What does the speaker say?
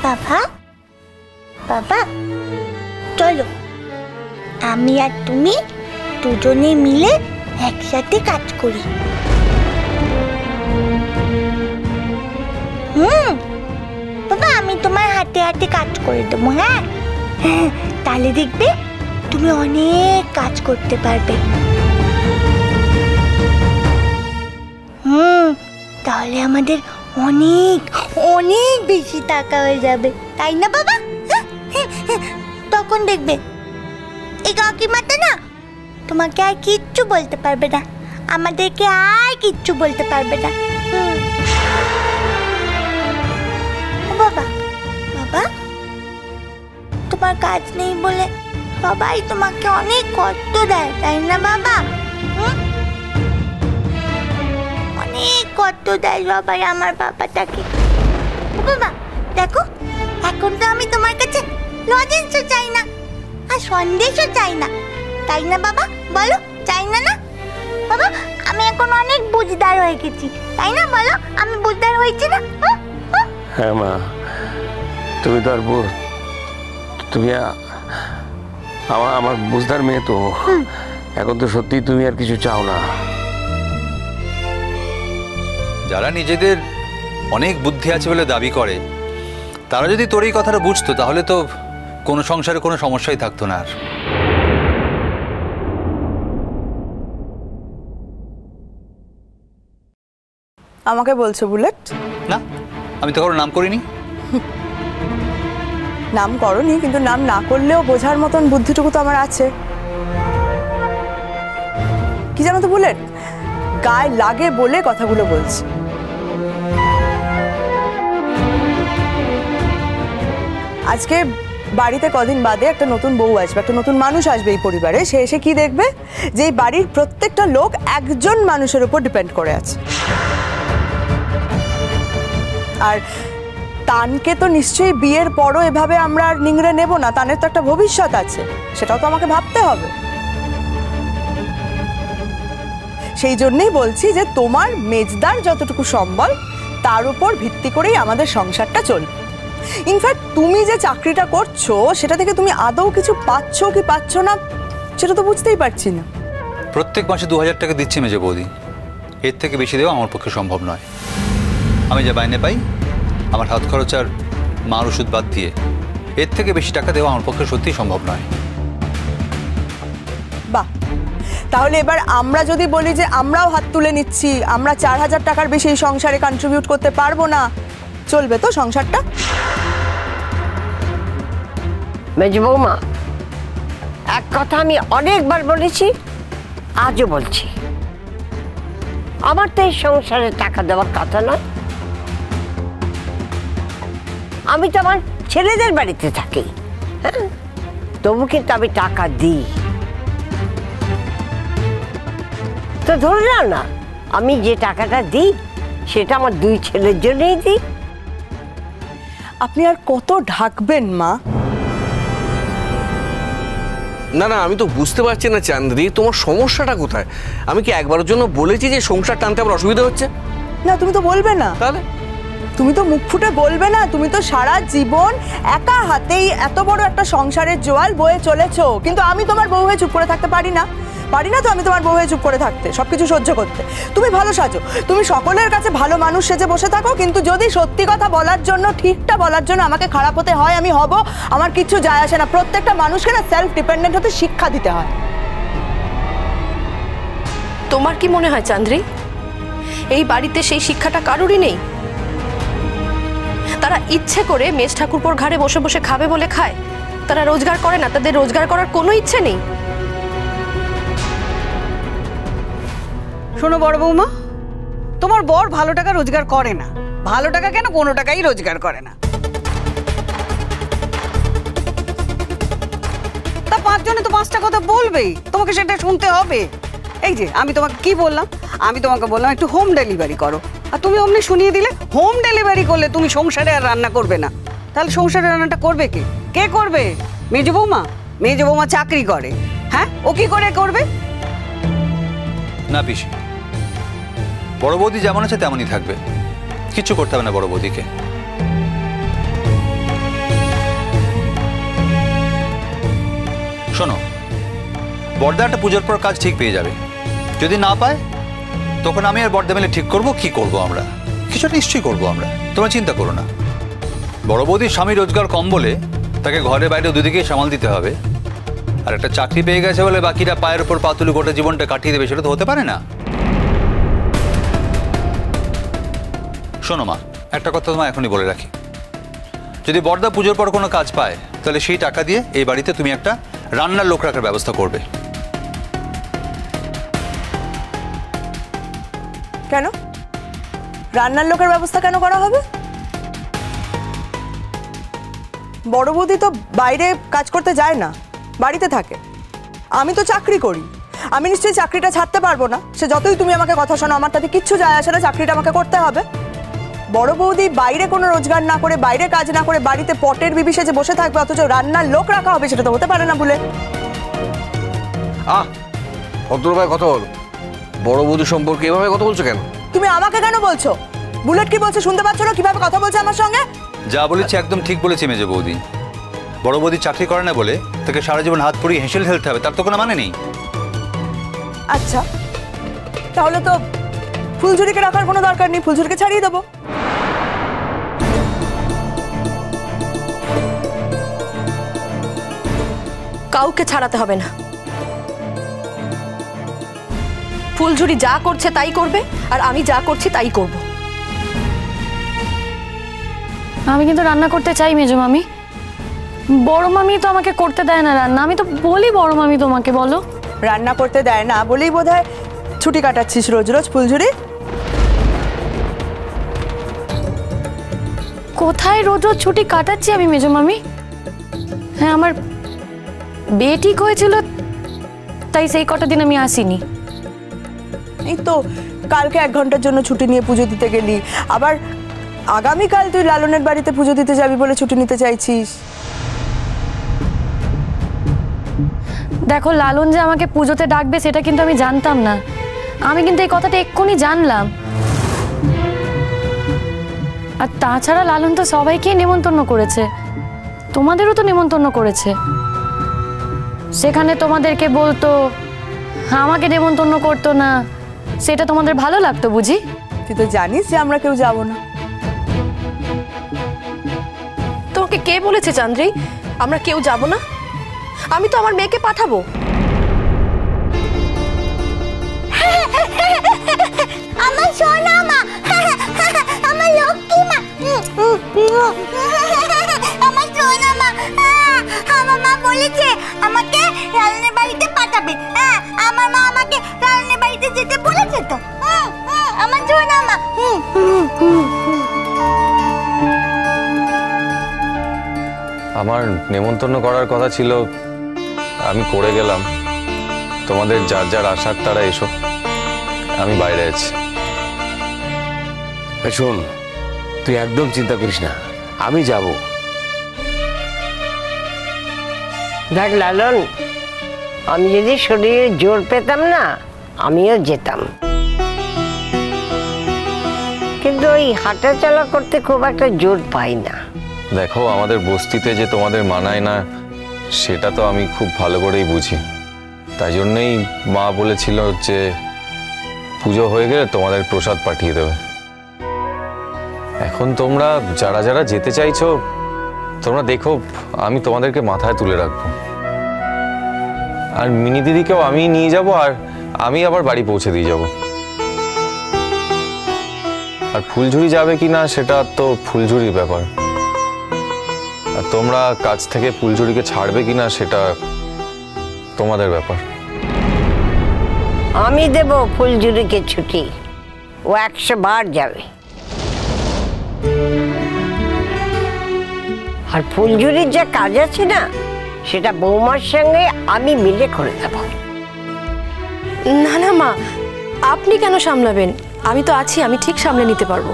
বাবা বাবা চলো, আমি আর তুমি দুজনে মিলে একসাথে কাজ করি। বাবা আমি তোমার হাতে হাতে কাজ করে দেবো। হ্যাঁ, তাহলে দেখবে তুমি অনেক কাজ করতে পারবে। তাহলে আমাদের অনেক অনেক বেশি টাকা হয়ে যাবে, তাই না বাবা? তখন দেখবে এই কাকিমাটা না তোমাকে আর কিচ্ছু বলতে পারবে না, আমাদেরকে আর কিচ্ছু বলতে পারবে না। বাবা বাবা তোমার কাজ নেই বলে সবাই তোমাকে অনেক কষ্ট দেয়, তাই না বাবা? অনেক কষ্ট দেয় সবাই আমার বাবাটাকে। বাবা দেখো, এখন তো আমি তোমার কাছে লজেন্সও চাই না আর সন্দেশও চাই না, তাই না বাবা? বলো চাই না? না বাবা, আমি এখন অনেক বুঝদার হয়ে গেছি, তাই না? বলো আমি বুঝদার হয়েছি না? হ্যাঁ মা, তুমি তো আর তুমি আমার বুঝদার মেয়ে তো। এখন তো সত্যি তুমি আর কিছু চাও না। যারা নিজেদের অনেক বুদ্ধি আছে বলে দাবি করে, তারা যদি তোর এই কথাটা বুঝতো তাহলে তো কোনো সংসারে কোনো সমস্যাই থাকতো না। আর আমাকে বলছো বুলেট? না, আমি তো কারোর নাম করিনি। নাম করনি, কিন্তু নাম না করলেও বোঝার মতন বুদ্ধিটুকু তো আমার আছে। কি জানো তো বুলেট, গায়ে লাগে বলে কথাগুলো বলছি। আজকে বাড়িতে কদিন বাদে একটা নতুন বউ আসবে, একটা নতুন মানুষ আসবে এই পরিবারে। সে এসে কি দেখবে যে এই বাড়ির প্রত্যেকটা লোক একজন মানুষের উপর ডিপেন্ড করে আছে। আর তানকে তো নিশ্চয়ই বিয়ের পরও এভাবে আমরা আর নিংড়ে নেব না, তানের তো একটা ভবিষ্যৎ আছে, সেটাও তো আমাকে ভাবতে হবে। সেই জন্যই বলছি যে তোমার মেজদার যতটুকু সম্বল তার উপর ভিত্তি করেই আমাদের সংসারটা চলবে। ইনফ্যাক্ট তুমি যে চাকরিটা করছো সেটা থেকে তুমি আদৌ কিছু পাচ্ছ কি পাচ্ছ না সেটা তো বুঝতেই পারছি না। প্রত্যেক মাসে 2000 টাকা দিচ্ছি মেজে বৌদি, এর থেকে বেশি দেওয়া আমার পক্ষে সম্ভব নয়। আমি যা বাইনে পাই আমার হাত খরচ আর মার ওষুধ বাদ দিয়ে, এর থেকে বেশি টাকা দেওয়া আমার পক্ষে সত্যিই সম্ভব নয়। বাহ, তাহলে এবার আমরা যদি বলি যে আমরাও হাত তুলে নিচ্ছি, আমরা 4000 টাকার বেশি এই সংসারে কন্ট্রিবিউট করতে পারবো না, চলবে তো সংসারটা? মেজ বৌমা, এক কথা আমি অনেকবার বলেছি, আজও বলছি, আমার তো এই সংসারে টাকা দেওয়ার কথা নয়। আমি তো আমার ছেলেদের বাড়িতে থাকি, হ্যাঁ, তবু কিন্তু আমি টাকা দিই। তো ধরে নাও না, আমি যে টাকাটা দিই সেটা আমার 2 ছেলের জন্যই দিই। আপনি আর কত ঢাকবেন মা? না না, আমি তো বুঝতে পারছি না চান্দ্রি, তোমার সমস্যাটা কোথায়? আমি কি একবারের জন্য বলেছি যে সংসার টানতে আমার অসুবিধা হচ্ছে? না, তুমি তো বলবে না। তাহলে তুমি তো মুখ ফুটে বলবে না। তুমি তো সারা জীবন একা হাতেই এত বড় একটা সংসারের জোয়াল বয়ে চলেছো, কিন্তু আমি তোমার বউ হয়ে চুপ করে থাকতে পারি না। পারি না তো আমি তোমার বউ হয়ে চুপ করে থাকতে, সবকিছু সহ্য করতে। তুমি ভালো সাজো, তুমি সকলের কাছে ভালো মানুষ সেজে বসে থাকো, কিন্তু যদি সত্যি কথা বলার জন্য, ঠিকটা বলার জন্য আমাকে খারাপ হতে হয় আমি হব, আমার কিচ্ছু যায় আসে না। প্রত্যেকটা মানুষকে না সেলফ ডিপেন্ডেন্ট হতে শিক্ষা দিতে হয়। তোমার কি মনে হয় চান্দ্রি, এই বাড়িতে সেই শিক্ষাটা কারোরই নেই? তারা ইচ্ছে করে মেজ ঠাকুরপোর ঘাড়ে বসে বসে খাবে বলে খায়, তারা রোজগার করে না, তাদের রোজগার করার কোনো ইচ্ছে নেই। শোনো বড় বৌমা, তোমার বর ভালো টাকা রোজগার করে না। ভালো টাকা কেন, কোনো টাকাই রোজগার করে না। তা 5 জনে তো 5টা কথা বলবেই, তোমাকে সেটা শুনতে হবে। এই যে আমি তোমাকে কি বললাম, আমি তোমাকে বললাম একটু হোম ডেলিভারি করো, আর তুমি অমনি শুনিয়ে দিলে হোম ডেলিভারি করলে তুমি সংসারে আর রান্না করবে না। তাহলে সংসারে রান্নাটা করবে কে? কে করবে? মেজ বৌমা। মেজ বৌমা চাকরি করে, হ্যাঁ, ও কি করে করবে? না পিসি, বড় বৌদি যেমন আছে তেমনই থাকবে, কিছু করতে হবে না বড় বৌদিকে। শোনো, বর্দা একটা পুজোর পর কাজ ঠিক পেয়ে যাবে। যদি না পায় তখন আমি আর বর্দা মিলে ঠিক করব কি করব। আমরা কিছু নিশ্চয়ই করবো আমরা, তোমরা চিন্তা করো না। বড় বৌদির স্বামী রোজগার কম বলে তাকে ঘরে বাইরে দুদিকে সামাল দিতে হবে, আর একটা চাকরি পেয়ে গেছে বলে বাকিরা পায়ের উপর পা তুলে গোটা জীবনটা কাটিয়ে দেবে, সেটা তো হতে পারে না। শোনো মা, একটা কথা তোমায় এখনই বলে রাখি, যদি বর্দা পুজোর পর কোনো কাজ পায় তাহলে সেই টাকা দিয়ে এই বাড়িতে তুমি একটা রান্নার লোক রাখার ব্যবস্থা করবে। কেন রান্নার লোকের ব্যবস্থা কেন করা হবে? বড় বৌদি তো বাইরে কাজ করতে যায় না, বাড়িতে থাকে। আমি তো চাকরি করি, আমি নিশ্চয়ই চাকরিটা ছাড়তে পারবো না। সে যতই তুমি আমাকে কথা শোনো, আমার তাতে কিচ্ছু যায় আসে না, চাকরিটা আমাকে করতে হবে। বড় বৌদি বাইরে কোনো রোজগার না করে, বাইরে কাজ না করে বাড়িতে পটের বিবি সেজে বসে থাকবে, অথচ রান্নার লোক রাখা হবে, সেটা তো হতে পারে না বলে। ভদ্রভাবে কথা বলো। বড় বৌদি সম্পর্কে এভাবে কথা বলছো কেন? তুমি আমাকে কেন বলছো? বুলেট কি বলছে শুনতে পাচ্ছ না? কিভাবে কথা বলছে আমার সঙ্গে? যা বলেছি একদম ঠিক বলেছি মেজো বৌদি। বড় বৌদি চাকরি করে না বলে তাকে সারা জীবন হাত পুড়িয়ে হেসেল ঠেলতে হবে, তার তো কোনো মানে নেই। আচ্ছা, তাহলে তো ফুলঝুরিকে রাখার কোনো দরকার নেই, ফুলঝুরিকে ছাড়িয়ে দেবো। কাউকে ছাড়াতে হবে না। ফুলঝুরি যা করছে তাই করবে, আর আমি যা করছি তাই করব। আমি কিন্তু রান্না করতে চাই মেজো মামি। বড় মামি তো আমাকে করতে দেয় না রান্না। আমি তো বলি বড় মামি তোমাকে বলো। রান্না করতে দেয় না বলেই বোধহয় ছুটি কাটাচ্ছিস রোজ রোজ ফুলঝুরি। কোথায় রোজ রোজ ছুটি কাটাচ্ছি আমি মেজো মামি? হ্যাঁ, আমার বিয়ে ঠিক হয়েছিল, তাই সেই কটা দিন আমি আসিনি। এই তো কালকে 1 ঘন্টার জন্য ছুটি নিয়ে পুজো দিতে গেলি, আবার আগামীকাল তুই লালনের বাড়িতে পুজো দিতে যাবি বলে ছুটি নিতে চাইছিস। দেখো, লালন যে আমাকে পুজোতে ডাকবে সেটা কিন্তু আমি জানতাম না। আমি কিন্তু এই কথাটা এক্ষুনি জানলাম। আর তাছাড়া লালন তো সবাইকেই নেমন্তন্ন করেছে, তোমাদেরও তো নেমন্তন্ন করেছে। সেখানে তোমাদেরকে বলতো, আমাকে নেমন্তন্ন করতো না, সেটা তোমাদের ভালো লাগতো বুঝি? তুই তো জানিস যে আমরা কেউ যাব না। তোমাকে কে বলেছে চান্দ্রি আমরা কেউ যাব না? আমি তো আমার মেয়েকে পাঠাবো। আমার সোনা মা, আমার লক্ষ্মী মা, আমার সোনা মা। আমার মা বলেছে আমাকে লালনের বাড়িতে পাঠাবে। আমার মা আমাকে লালনের বাড়িতে যেতে বলেছে তো। আমার সোনা মা। আমার নেমন্তন্ন করার কথা ছিল, আমি করে গেলাম। তোমাদের যার যার আসার তারা এসো, আমি বাইরে আছি। শোন, তুই একদম চিন্তা করিস না, আমি যাব। দেখ লালন, আমি যদি শরীরে জোর পেতাম না আমিও যেতাম, কিন্তু ওই হাঁটা চলা করতে খুব একটা জোর পাই না। দেখো, আমাদের বস্তিতে যে তোমাদের মানায় না সেটা তো আমি খুব ভালো করেই বুঝি। তাই জন্যই মা বলেছিল যে পুজো হয়ে গেলে তোমাদের প্রসাদ পাঠিয়ে দেবে। এখন তোমরা যারা যারা যেতে চাইছো তোমরা দেখো, আমি তোমাদেরকে মাথায় তুলে রাখবো। আর মিনি দিদিকেও আমি নিয়ে যাব, আর আমি আবার বাড়ি পৌঁছে দিয়ে যাব। আর ফুলঝুরি যাবে কিনা সেটা তো ফুলঝুরির ব্যাপার, আর তোমরা কাজ থেকে ফুলঝুরিকে ছাড়বে কিনা সেটা তোমাদের ব্যাপার। আমি দেব ফুলঝুরিকে ছুটি, ও 100 বার যাবে। আর ফুলঝুরির যা কাজ আছে না সেটা বৌমার সঙ্গে আমি মিলে করে দেব। না না মা, আপনি কেন সামলাবেন? আমি তো আছি, আমি ঠিক সামলে নিতে পারবো।